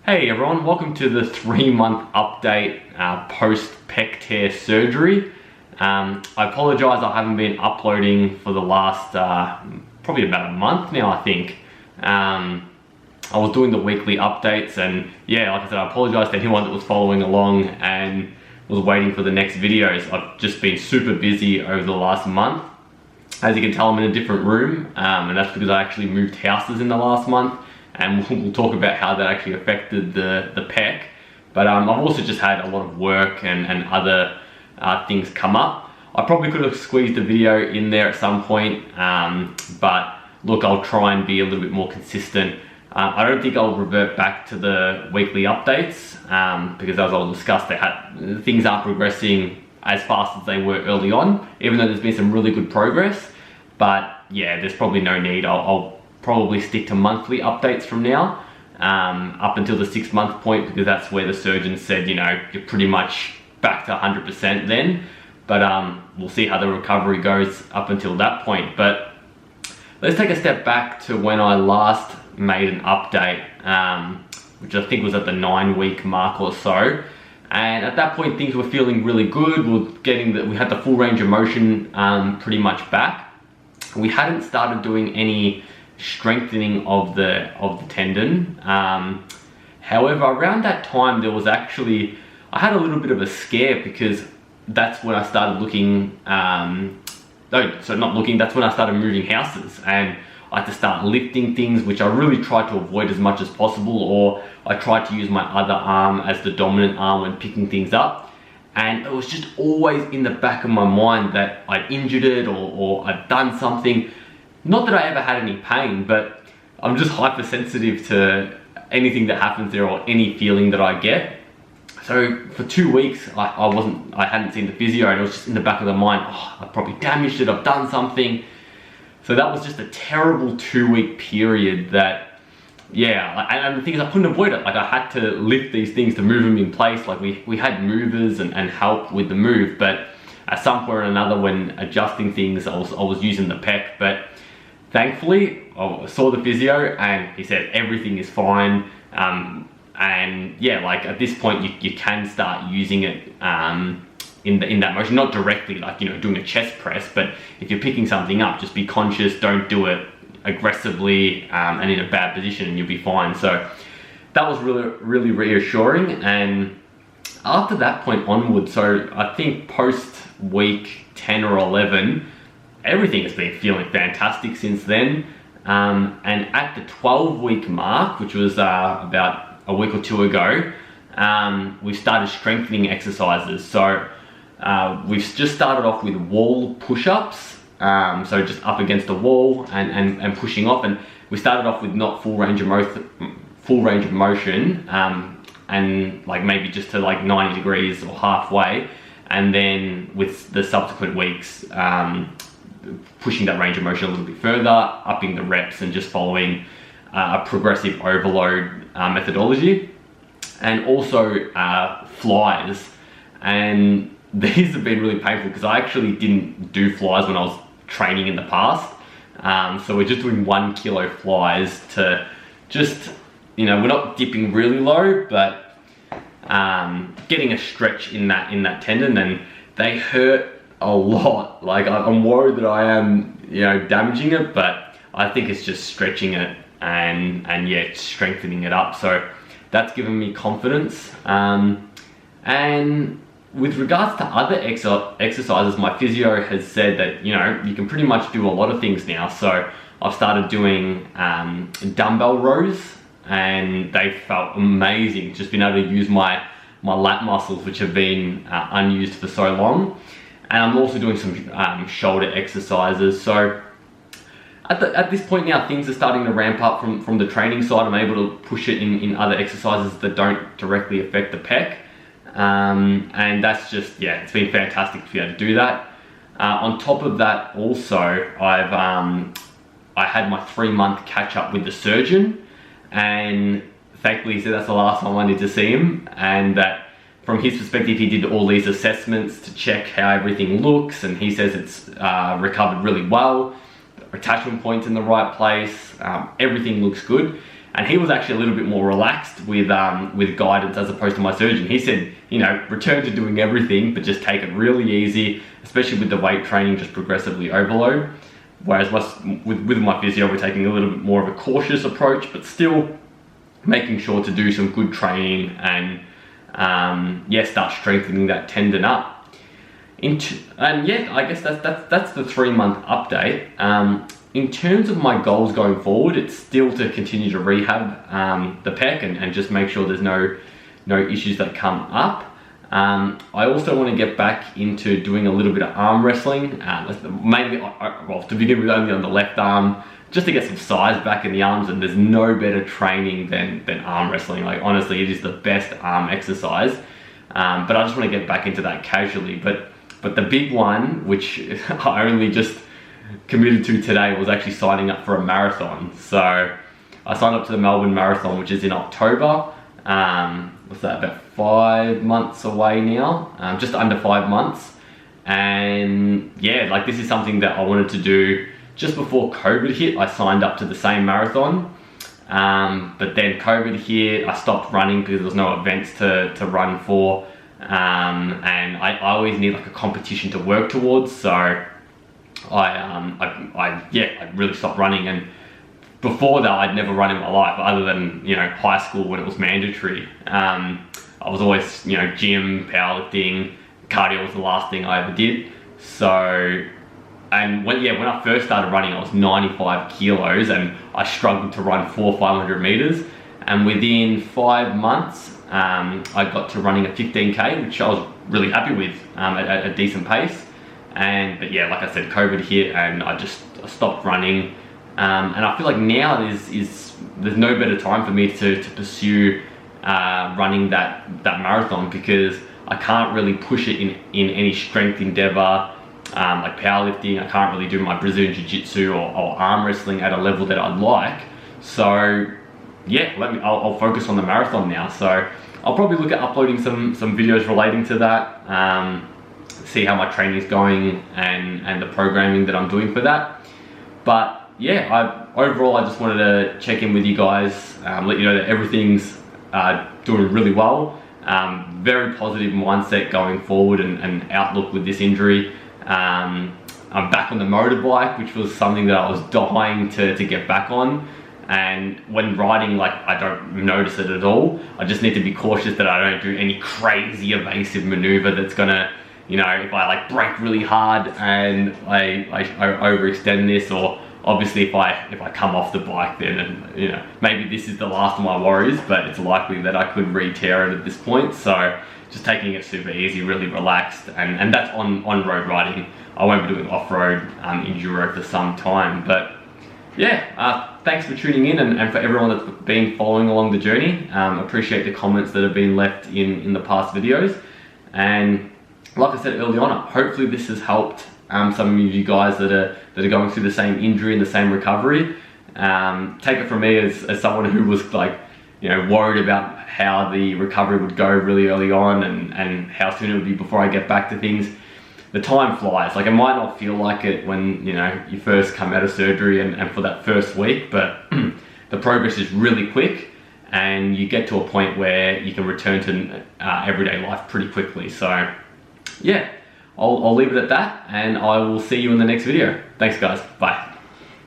Hey everyone, welcome to the 3-month update post PEC tear surgery. I apologise, I haven't been uploading for the last probably about a month now, I think. I was doing the weekly updates, and yeah, like I said, I apologise to anyone that was following along and was waiting for the next videos. I've just been super busy over the last month. As you can tell, I'm in a different room, and that's because I actually moved houses in the last month. And we'll talk about how that actually affected the PEC. But I've also just had a lot of work and other things come up. I probably could have squeezed a video in there at some point, but look, I'll try and be a little bit more consistent. I don't think I'll revert back to the weekly updates because, as I'll discuss, things aren't progressing as fast as they were early on, even though there's been some really good progress. But yeah, there's probably no need. I'll probably stick to monthly updates from now up until the 6-month point, because that's where the surgeon said, you know, you're pretty much back to 100% then. But we'll see how the recovery goes up until that point. But let's take a step back to when I last made an update, which I think was at the 9-week mark or so. And at that point, things were feeling really good. We had the full range of motion pretty much back. We hadn't started doing any strengthening of the tendon. However, around that time there was actually, I had a little bit of a scare, because that's when I started looking, that's when I started moving houses, and I had to start lifting things, which I really tried to avoid as much as possible, or I tried to use my other arm as the dominant arm when picking things up. And it was just always in the back of my mind that I'd injured it, or I'd done something. Not that I ever had any pain, but I'm just hypersensitive to anything that happens there or any feeling that I get. So for 2 weeks, I hadn't seen the physio, and it was just in the back of the mind, oh, I probably damaged it, I've done something. So that was just a terrible 2-week period that, yeah, and the thing is, I couldn't avoid it. Like, I had to lift these things to move them in place. Like, we had movers and help with the move, but at some point or another, when adjusting things, I was using the PEC. But thankfully, I saw the physio and he said everything is fine. And yeah, like at this point, you can start using it in that motion, not directly, like, you know, doing a chest press, but if you're picking something up, just be conscious, don't do it aggressively and in a bad position, and you'll be fine. So that was really, really reassuring. And after that point onward, so I think post week 10 or 11, everything has been feeling fantastic since then. And at the 12-week mark, which was about a week or two ago, we started strengthening exercises. So we've just started off with wall push-ups, so just up against the wall and pushing off. And we started off with not full range of motion, and like maybe just to like 90 degrees or halfway. And then with the subsequent weeks, pushing that range of motion a little bit further, upping the reps, and just following a progressive overload methodology. And also flies. And these have been really painful, because I actually didn't do flies when I was training in the past. So we're just doing 1 kilo flies to just, you know, we're not dipping really low, but getting a stretch in that tendon, and they hurt a lot. Like, I'm worried that I am, you know, damaging it, but I think it's just stretching it and yeah, strengthening it up. So that's given me confidence. And with regards to other exercises, my physio has said that, you know, you can pretty much do a lot of things now. So I've started doing dumbbell rows, and they felt amazing. Just being able to use my lat muscles, which have been unused for so long. And I'm also doing some shoulder exercises. So at this point now, things are starting to ramp up from the training side. I'm able to push it in other exercises that don't directly affect the PEC. And that's just, yeah, it's been fantastic to be able to do that. On top of that, also, I had my 3-month catch up with the surgeon, and thankfully he said that's the last time I need to see him, and that from his perspective, he did all these assessments to check how everything looks, and he says it's recovered really well. Attachment point's in the right place, everything looks good. And he was actually a little bit more relaxed with guidance as opposed to my surgeon. He said, you know, return to doing everything, but just take it really easy, especially with the weight training, just progressively overload. Whereas with my physio, we're taking a little bit more of a cautious approach, but still making sure to do some good training and yeah, start strengthening that tendon up. And yeah, I guess that's the 3-month update. In terms of my goals going forward, it's still to continue to rehab the pec and just make sure there's no issues that come up. I also want to get back into doing a little bit of arm wrestling, mainly, well, to begin with only on the left arm, just to get some size back in the arms, and there's no better training than arm wrestling. Like, honestly, it is the best arm exercise, but I just want to get back into that casually. But the big one, which I only just committed to today, was actually signing up for a marathon. So I signed up to the Melbourne Marathon, which is in October. What's that, about 5 months away now, just under 5 months. And yeah, like, this is something that I wanted to do just before COVID hit. I signed up to the same marathon, but then COVID hit, I stopped running because there was no events to run for, and I always need like a competition to work towards. So I really stopped running. And before that, I'd never run in my life, other than, you know, high school when it was mandatory. I was always, you know, gym, powerlifting, cardio was the last thing I ever did. So, and when I first started running, I was 95 kilos and I struggled to run 400-500 meters. And within 5 months, I got to running a 15K, which I was really happy with, at a decent pace. But yeah, like I said, COVID hit and I stopped running. And I feel like now there's no better time for me to pursue running that marathon, because I can't really push it in any strength endeavor, like powerlifting. I can't really do my Brazilian Jiu-Jitsu or arm wrestling at a level that I'd like. So yeah, I'll focus on the marathon now. So I'll probably look at uploading some videos relating to that, see how my training is going and the programming that I'm doing for that. But yeah, overall I just wanted to check in with you guys, let you know that everything's doing really well. Very positive mindset going forward and outlook with this injury. I'm back on the motorbike, which was something that I was dying to get back on. And when riding, like, I don't notice it at all. I just need to be cautious that I don't do any crazy evasive maneuver that's gonna, you know, if I like brake really hard and I overextend this, or obviously if I come off the bike, then, you know, maybe this is the last of my worries, but it's likely that I could re-tear it at this point. So just taking it super easy, really relaxed, and that's on road riding. I won't be doing off-road enduro for some time. But yeah, thanks for tuning in, and for everyone that's been following along the journey. Appreciate the comments that have been left in the past videos. And like I said early on, hopefully this has helped some of you guys that are going through the same injury and the same recovery. Take it from me as someone who was, like, you know, worried about how the recovery would go really early on and how soon it would be before I get back to things. The time flies. Like, it might not feel like it when, you know, you first come out of surgery and for that first week, but the progress is really quick, and you get to a point where you can return to everyday life pretty quickly. So yeah, I'll leave it at that, and I will see you in the next video. Thanks guys, bye.